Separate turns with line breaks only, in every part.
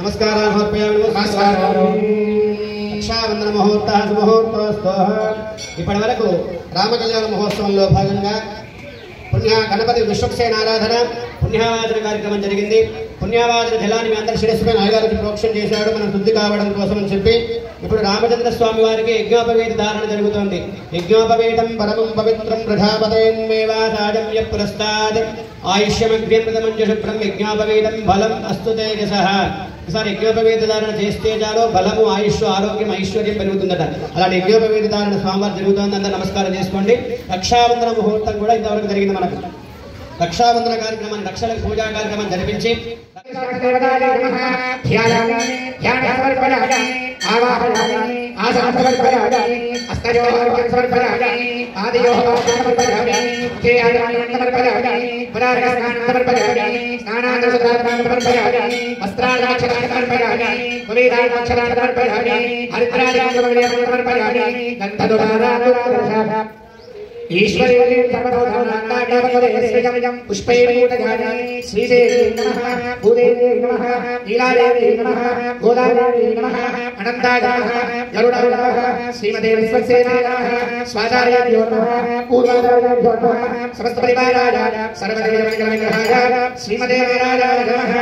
नमस्कारान् समर्पयामि। రక్షాబంధన ముహూర్త ముహూర్తోస్తు. ఇప్పటి వరకు రామకళ్యాణ మహోత్సవంలో భాగంగా పుణ్య గణపతి విశ్వక్సేన ఆరాధన పుణ్యావాదన కార్యక్రమం జరిగింది. పుణ్యావాదన జలాన్ని అందరి శిరస్సుపై నాయగారికి ప్రోక్షణ చేశాడు మనం శుద్ధి కావడం కోసం అని చెప్పి ఇప్పుడు రామచంద్ర స్వామి వారికి యజ్ఞోపవేత ధారణ జరుగుతోంది. యజ్ఞోపవేతం పరమం పవిత్రం ప్రజాపతేన్మేవాసాజం యఃపురస్తాద్ ఆయుష్యమగ్ర్యమృతమంజుషుభ్రం యజ్ఞోపవేతం బలం అస్తు తేజసః. ఒకసారి యజ్ఞోపవేత ధారణ చేస్తే చాలు బలము ఆయుష్ ఆరోగ్యం ఐశ్వర్యం పెరుగుతుందట. అలాంటి యజ్ఞోపవేత ధారణ స్వామివారు జరుగుతోంది. అందరూ నమస్కారం చేసుకోండి. రక్షాబంధన ముహూర్తం కూడా ఇంతవరకు జరిగింది. మనకు రక్షాబంధన కార్యక్రమాన్ని రక్షలకు పూజా కార్యక్రమం జరిపించి
ईश्वरे सर्वतोधानां पुष्पैर्मूटधारी श्रीदेवी नमः भूदेवी नमः नीलादेवी नमः गोदादेवी नमः अनन्ताय नमः गरुडाय नमः श्रीमते विश्वक्सेनाय स्वाचार्याभ्यो नमः पूर्वाचार्याभ्यो नमः समस्तपरिवाराय सर्वदेवमङ्गलविग्रहाय श्रीमते वीराय नमः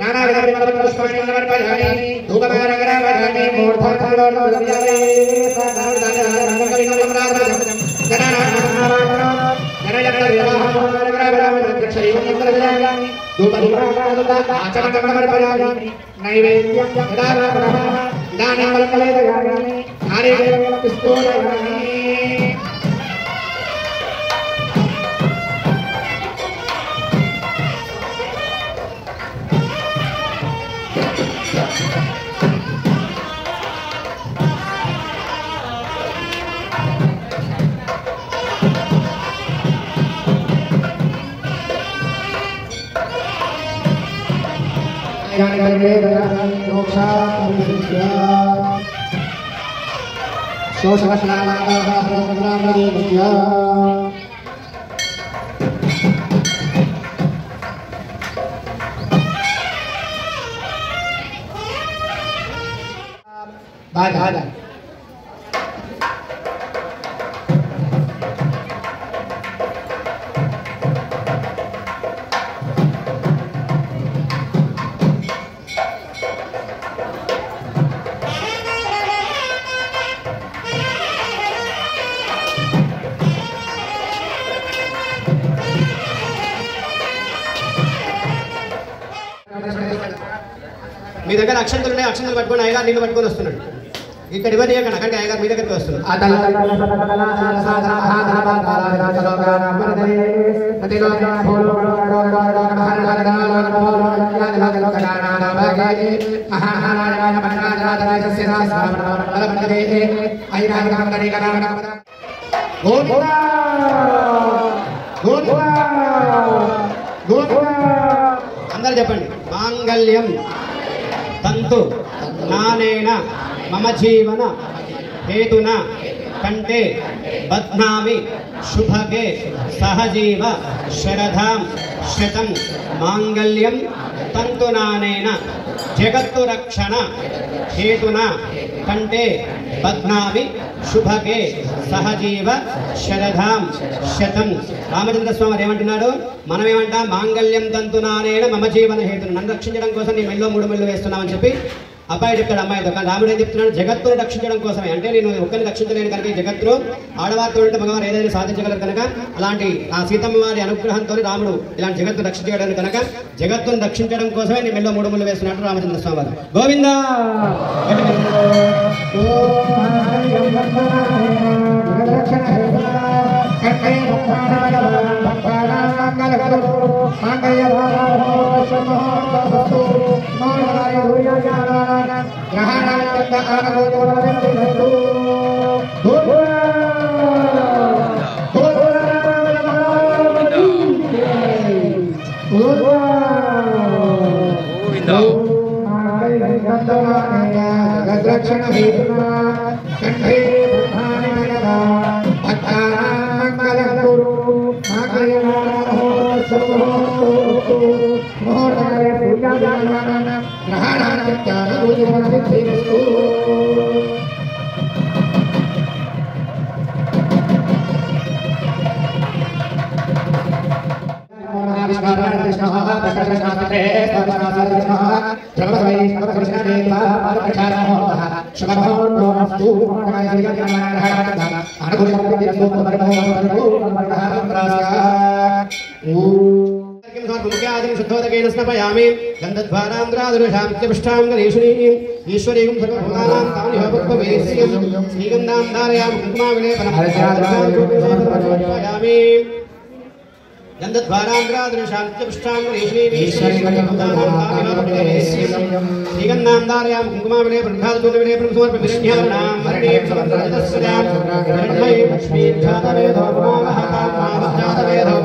नानाविधपुष्पाणि समर्पयामि धूपमानगरावयामि मूर्धोत्थानोर्लोकयामि
మీ దగ్గర అక్షంతలు ఉన్నాయి. అక్షంతలు పట్టుకొని అయ్యగారు నీళ్ళు పట్టుకొని వస్తున్నాడు. ఇక్కడ ఇవ్వని అక్కడికి అయ్యగారు మీ దగ్గరికి వస్తున్నాడు. అందరూ చెప్పండి. మాంగళ్యం తంతు నానేన మమ జీవన హేతున కంటే బధ్నామి శుభగే సహజీవ శరధాం శతం మాంగళ్యం తంతు నానేన జగత్తు రక్షణ హేతున కంటే బధ్నామి శుభగే సహజీవ శరధాం శతం. రామచంద్ర స్వామి ఏమంటున్నాడు? మనం ఏమంటాం? మాంగళ్యం తంతునానేన మమ జీవన హేతును, నన్ను రక్షించడం కోసం నీ మెల్లో 3 మెళ్ళు వేస్తున్నామని చెప్పి అబ్బాయి చెప్తాడు అమ్మాయితో. కానీ రాముడు ఏం చెప్తున్నాడు? జగత్తును రక్షించడం కోసమే. అంటే నేను ఒక్కరిని రక్షించలేను కనుక ఈ జగత్తులో ఆడవారితో ఉంటే భగవాన్ ఏదైనా సాధించగలరు కనుక అలాంటి ఆ సీతమ్మ వారి అనుగ్రహంతో రాముడు ఇలాంటి జగత్తును రక్షించగలరు కనుక జగత్తును రక్షించడం కోసమే నీ మెల్లో 3 ముళ్ళు వేస్తున్నట్టు రామచంద్ర స్వామి వారు. గోవిందా
Mohon గ్రహాణాత్యానుభూతిమనసిద్ధిరస్తు
शुद्धोदकेन स्नपयामि गन्धद्वारान्द्रादुरुषां च गणेशुनीम् ईश्वरीं सर्वभूतानां तानिह पुष्पवेश्यं श्रीगन्धां धारयामि कुङ्कुमाविलेपनम् गन्धद्वारान्द्रादुरुषां च गणेशुनीम् ईश्वरीं सर्वभूतानां तानिह पुष्पवेश्यं श्रीगन्धां धारयामि कुङ्कुमाविलेपनम् समर्पयामि मरणीं समर्पयतस्यां निर्मयी लक्ष्मीं जातवेदो जातवेदो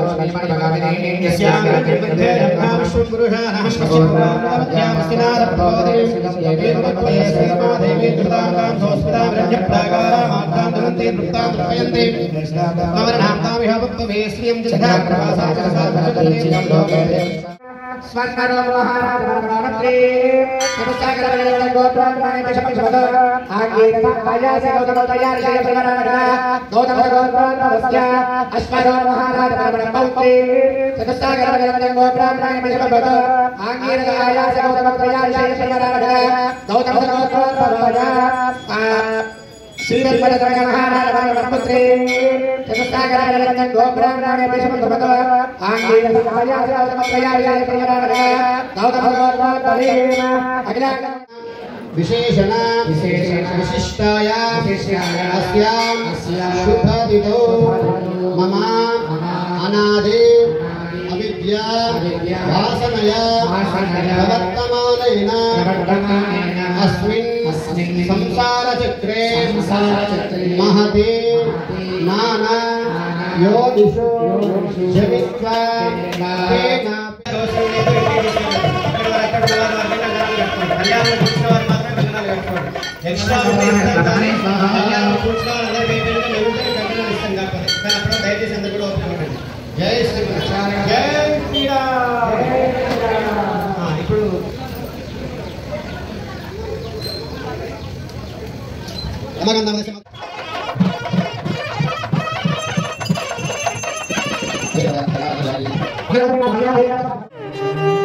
विशेषण विशिष्टाय अस्यां शुभदितो मम अनादि अविद्या वासनया प्रवर्तमानेन अस्मिन् संसारचक्रे महते नाना योनिषु जनित्वा तेन जय श्री जय ఇప్పుడు
Gracias.